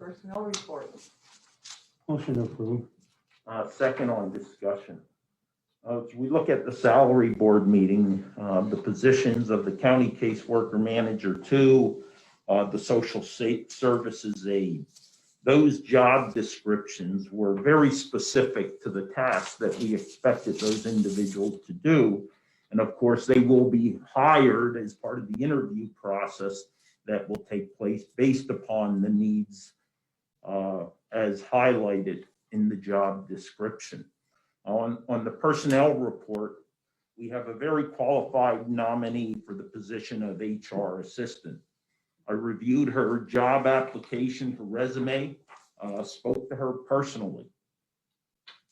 Personnel report. Motion approved. Second on discussion. As we look at the salary board meeting, the positions of the county caseworker manager 2, the social services aide, those job descriptions were very specific to the tasks that we expected those individuals to do. And of course, they will be hired as part of the interview process that will take place based upon the needs as highlighted in the job description. On the personnel report, we have a very qualified nominee for the position of HR assistant. I reviewed her job application, her resume, spoke to her personally.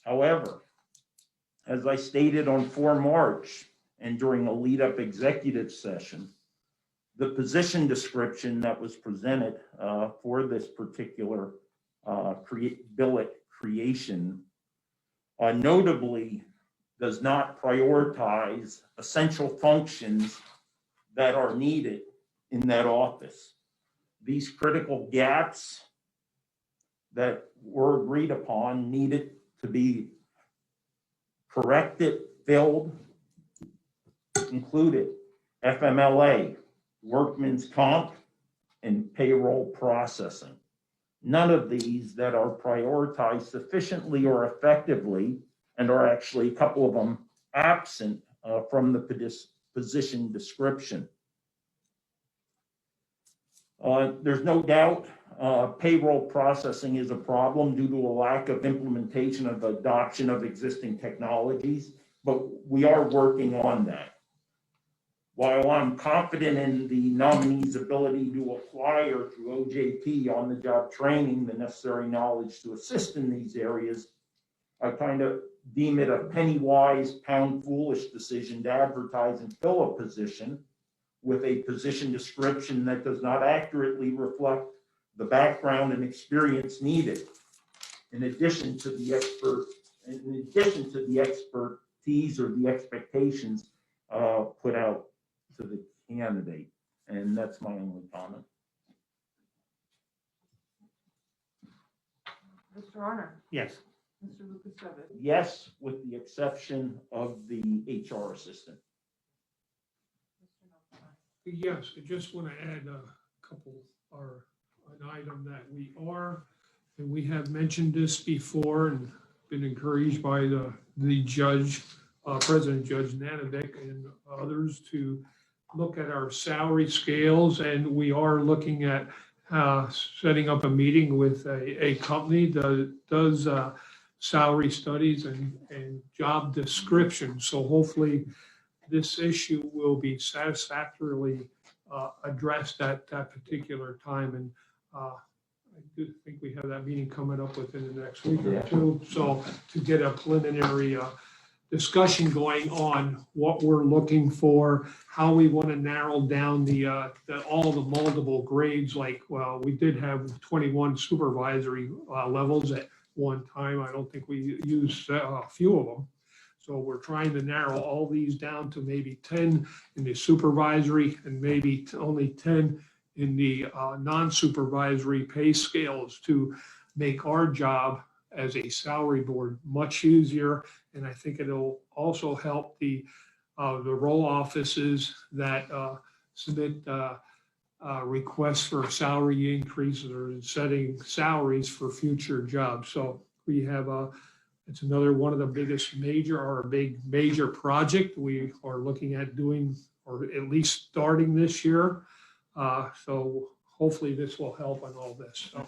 However, as I stated on 4 March and during a lead-up executive session, the position description that was presented for this particular billet creation notably does not prioritize essential functions that are needed in that office. These critical gaps that were agreed upon needed to be corrected, filled, included FMLA, workman's comp, and payroll processing. None of these that are prioritized sufficiently or effectively, and are actually a couple of them absent from the position description. There's no doubt payroll processing is a problem due to a lack of implementation of adoption of existing technologies, but we are working on that. While I'm confident in the nominee's ability to acquire through OJT on-the-job training the necessary knowledge to assist in these areas, I kind of deem it a penny-wise, pound-foolish decision to advertise and fill a position with a position description that does not accurately reflect the background and experience needed. In addition to the expertise or the expectations put out to the candidate, and that's my only comment. Mr. Honor? Yes. Mr. Lukasevich? Yes, with the exception of the HR assistant. Yes, I just want to add a couple, or an item that we have mentioned this before and been encouraged by the judge, President Judge Nanovic and others to look at our salary scales, and we are looking at setting up a meeting with a company that does salary studies and job descriptions. So hopefully this issue will be satisfactorily addressed at that particular time. And I do think we have that meeting coming up within the next week or two. So to get a preliminary discussion going on what we're looking for, how we want to narrow down all the multiple grades. Like, well, we did have 21 supervisory levels at one time. I don't think we used a few of them. So we're trying to narrow all these down to maybe 10 in the supervisory and maybe only 10 in the non-supervisory pay scales to make our job as a salary board much easier. And I think it'll also help the role offices that submit requests for salary increases or setting salaries for future jobs. So we have it's another one of the biggest major project we are looking at doing, or at least starting this year. So hopefully this will help on all this. So